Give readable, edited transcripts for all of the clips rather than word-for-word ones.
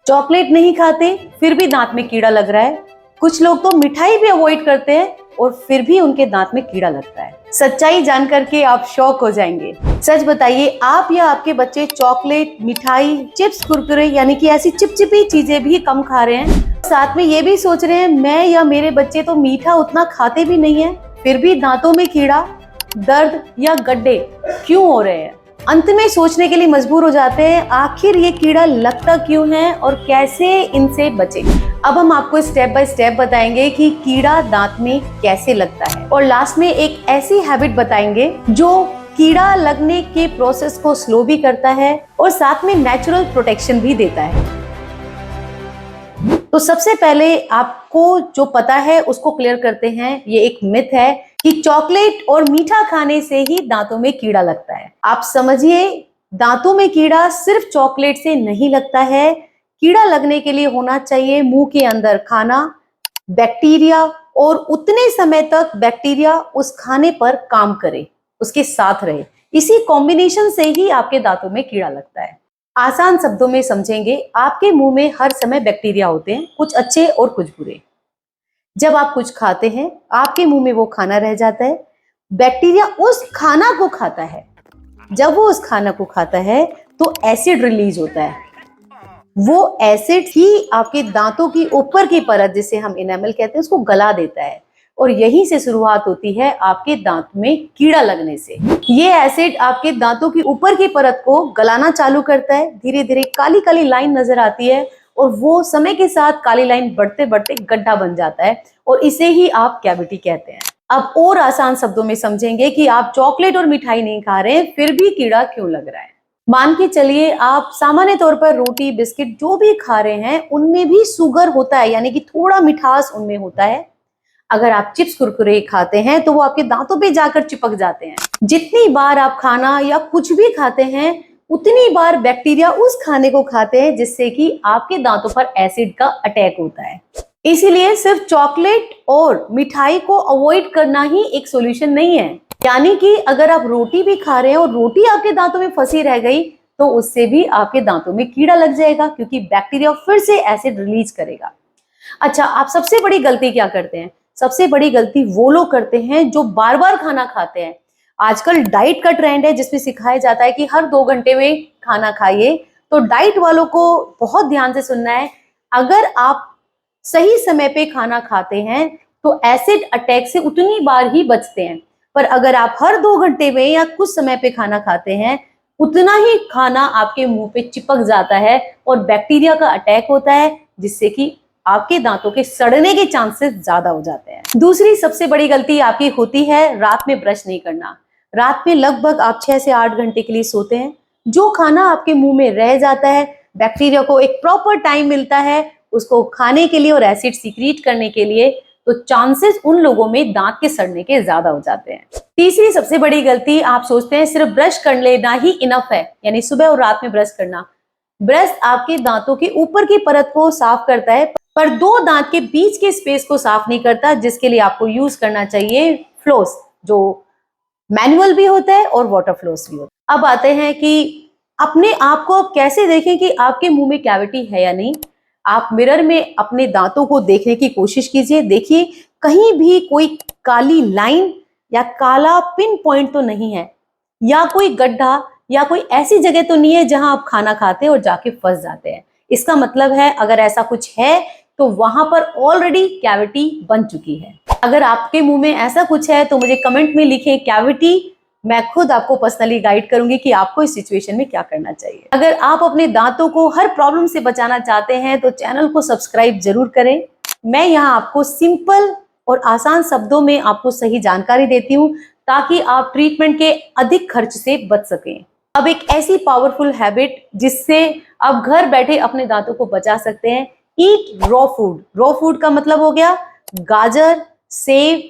Chocolate नहीं खाते फिर भी दांत में कीड़ा लग रहा है। कुछ लोग तो मिठाई भी अवॉइड करते हैं और फिर भी उनके दांत में कीड़ा लगता है। सच्चाई जान करके आप शॉक हो जाएंगे। सच बताइए, आप या आपके बच्चे चॉकलेट, मिठाई, चिप्स, कुरकुरे यानी कि ऐसी चिपचिपी चीजें भी कम खा रहे हैं, साथ में ये भी सोच रहे हैं मैं या मेरे बच्चे तो मीठा उतना खाते भी नहीं है, फिर भी दांतों में कीड़ा, दर्द या गड्ढे क्यों हो रहे हैं। अंत में सोचने के लिए मजबूर हो जाते हैं आखिर ये कीड़ा लगता क्यों है और कैसे इनसे बचें। अब हम आपको स्टेप बाय स्टेप बताएंगे कि कीड़ा दांत में कैसे लगता है और लास्ट में एक ऐसी हैबिट बताएंगे जो कीड़ा लगने के प्रोसेस को स्लो भी करता है और साथ में नेचुरल प्रोटेक्शन भी देता है। तो सबसे पहले आपको जो पता है उसको क्लियर करते हैं। ये एक मिथ है कि चॉकलेट और मीठा खाने से ही दांतों में कीड़ा लगता है। आप समझिए, दांतों में कीड़ा सिर्फ चॉकलेट से नहीं लगता है। कीड़ा लगने के लिए होना चाहिए मुंह के अंदर खाना, बैक्टीरिया, और उतने समय तक बैक्टीरिया उस खाने पर काम करे, उसके साथ रहे। इसी कॉम्बिनेशन से ही आपके दांतों में कीड़ा लगता है। आसान शब्दों में समझेंगे, आपके मुंह में हर समय बैक्टीरिया होते हैं, कुछ अच्छे और कुछ बुरे। जब आप कुछ खाते हैं आपके मुंह में वो खाना रह जाता है, बैक्टीरिया उस खाना को खाता है। जब वो उस खाना को खाता है तो एसिड रिलीज होता है। वो एसिड ही आपके दांतों की ऊपर की परत, जिसे हम इनेमल कहते हैं, उसको गला देता है और यहीं से शुरुआत होती है आपके दांत में कीड़ा लगने से। ये एसिड आपके दांतों की ऊपर की परत को गलाना चालू करता है। धीरे धीरे काली काली लाइन नजर आती है और वो समय के साथ काली लाइन बढ़ते बढ़ते गड्ढा बन जाता है और इसे ही आप कैविटी कहते हैं। अब और आसान शब्दों में समझेंगे कि आप चॉकलेट और मिठाई नहीं खा रहे हैं फिर भी कीड़ा क्यों लग रहा है। मान के चलिए आप सामान्य तौर पर रोटी, बिस्किट जो भी खा रहे हैं उनमें भी शुगर होता है, यानी कि थोड़ा मिठास उनमें होता है। अगर आप चिप्स, कुरकुरे खाते हैं तो वो आपके दांतों पे जाकर चिपक जाते हैं। जितनी बार आप खाना या कुछ भी खाते हैं उतनी बार बैक्टीरिया उस खाने को खाते हैं, जिससे कि आपके दांतों पर एसिड का अटैक होता है। इसीलिए सिर्फ चॉकलेट और मिठाई को अवॉइड करना ही एक सॉल्यूशन नहीं है। यानी कि अगर आप रोटी भी खा रहे हैं और रोटी आपके दांतों में फंसी रह गई तो उससे भी आपके दांतों में कीड़ा लग जाएगा, क्योंकि बैक्टीरिया फिर से एसिड रिलीज करेगा। अच्छा, आप सबसे बड़ी गलती क्या करते हैं? सबसे बड़ी गलती वो लोग करते हैं जो बार बार खाना खाते हैं। आजकल डाइट का ट्रेंड है जिसमें सिखाया जाता है कि हर 2 घंटे में खाना खाइए। तो डाइट वालों को बहुत ध्यान से सुनना है। अगर आप सही समय पे खाना खाते हैं तो एसिड अटैक से उतनी बार ही बचते हैं, पर अगर आप हर 2 घंटे में या कुछ समय पे खाना खाते हैं उतना ही खाना आपके मुंह पे चिपक जाता है और बैक्टीरिया का अटैक होता है, जिससे कि आपके दांतों के सड़ने के चांसेस ज्यादा हो जाते हैं। दूसरी सबसे बड़ी गलती आपकी होती है रात में ब्रश नहीं करना। रात में लगभग आप 6 से 8 घंटे के लिए सोते हैं। जो खाना आपके मुंह में रह जाता है, बैक्टीरिया को एक प्रॉपर टाइम मिलता है उसको खाने के लिए और एसिड सीक्रेट करने के लिए, तो चांसेस उन लोगों में दांत के सड़ने के ज्यादा हो जाते हैं। तीसरी सबसे बड़ी गलती, आप सोचते हैं सिर्फ ब्रश कर लेना ही इनफ है, यानी सुबह और रात में ब्रश करना। ब्रश आपके दांतों के ऊपर की परत को साफ करता है पर 2 दांत के बीच के स्पेस को साफ नहीं करता, जिसके लिए आपको यूज करना चाहिए फ्लोस, जो मैनुअल भी होता है और वाटर फ्लोस भी होता है। अब आते हैं कि अपने आप को आप कैसे देखें कि आपके मुंह में कैविटी है या नहीं। आप मिरर में अपने दांतों को देखने की कोशिश कीजिए। देखिए कहीं भी कोई काली लाइन या काला पिन पॉइंट तो नहीं है, या कोई गड्ढा या कोई ऐसी जगह तो नहीं है जहां आप खाना खाते हैं और जाके फंस जाते हैं। इसका मतलब है अगर ऐसा कुछ है तो वहां पर ऑलरेडी कैविटी बन चुकी है। अगर आपके मुंह में ऐसा कुछ है तो मुझे कमेंट में लिखें कैविटी। मैं खुद आपको पर्सनली गाइड करूंगी कि आपको इस सिचुएशन में क्या करना चाहिए। अगर आप अपने दांतों को हर प्रॉब्लम से बचाना चाहते हैं तो चैनल को सब्सक्राइब जरूर करें। मैं यहाँ आपको सिंपल और आसान शब्दों में आपको सही जानकारी देती हूँ ताकि आप ट्रीटमेंट के अधिक खर्च से बच सकें। अब एक ऐसी पावरफुल हैबिट जिससे आप घर बैठे अपने दांतों को बचा सकते हैं, ईट रॉ फूड। रॉ फूड का मतलब हो गया गाजर, सेब,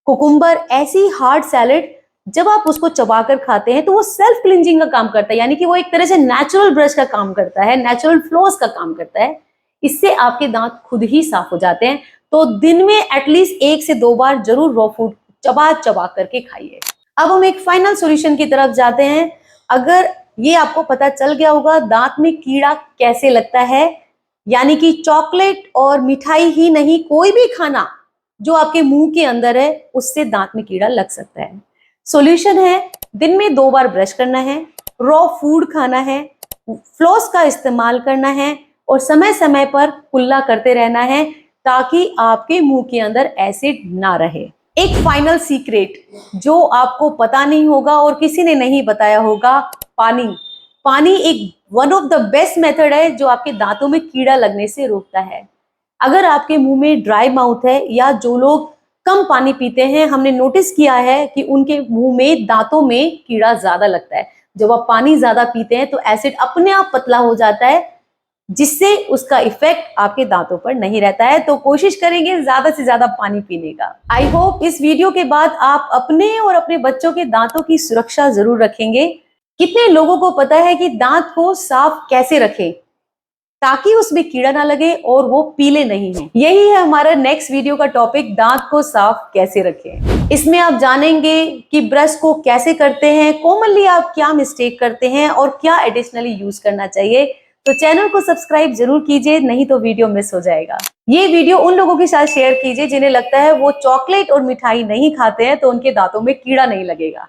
कुकुम्बर, ऐसी हार्ड सैलेड। जब आप उसको चबाकर खाते हैं तो वो सेल्फ क्लिंजिंग का काम करता है, यानी कि वो एक तरह से नेचुरल ब्रश का काम करता है, नेचुरल फ्लोस का काम करता है। इससे आपके दांत खुद ही साफ हो जाते हैं। तो दिन में एटलीस्ट 1 से 2 बार जरूर रॉ फूड चबा चबा करके खाइए। अब हम एक फाइनल सॉल्यूशन की तरफ जाते हैं। अगर ये आपको पता चल गया होगा दांत में कीड़ा कैसे लगता है, यानी कि चॉकलेट और मिठाई ही नहीं, कोई भी खाना जो आपके मुंह के अंदर है उससे दांत में कीड़ा लग सकता है। सॉल्यूशन है, दिन में 2 बार ब्रश करना है, रॉ फूड खाना है, फ्लॉस का इस्तेमाल करना है और समय समय पर कुल्ला करते रहना है ताकि आपके मुंह के अंदर एसिड ना रहे। एक फाइनल सीक्रेट जो आपको पता नहीं होगा और किसी ने नहीं बताया होगा, पानी एक one of the best method है जो आपके दांतों में कीड़ा लगने से रोकता है। अगर आपके मुंह में ड्राई माउथ है या जो लोग कम पानी पीते हैं, हमने नोटिस किया है कि उनके मुंह में दांतों में कीड़ा ज्यादा लगता है। जब आप पानी ज्यादा पीते हैं तो एसिड अपने आप पतला हो जाता है, जिससे उसका इफेक्ट आपके दांतों पर नहीं रहता है। तो कोशिश करेंगे ज्यादा से ज्यादा पानी पीने का। आई होप इस वीडियो के बाद आप अपने और अपने बच्चों के दांतों की सुरक्षा जरूर रखेंगे। कितने लोगों को पता है कि दांत को साफ कैसे रखें ताकि उसमें कीड़ा ना लगे और वो पीले नहीं हो? यही है हमारा नेक्स्ट वीडियो का टॉपिक, दांत को साफ कैसे रखें। इसमें आप जानेंगे कि ब्रश को कैसे करते हैं, कॉमनली आप क्या मिस्टेक करते हैं और क्या एडिशनली यूज करना चाहिए। तो चैनल को सब्सक्राइब जरूर कीजिए, नहीं तो वीडियो मिस हो जाएगा। ये वीडियो उन लोगों के साथ शेयर कीजिए जिन्हें लगता है वो चॉकलेट और मिठाई नहीं खाते हैं तो उनके दांतों में कीड़ा नहीं लगेगा।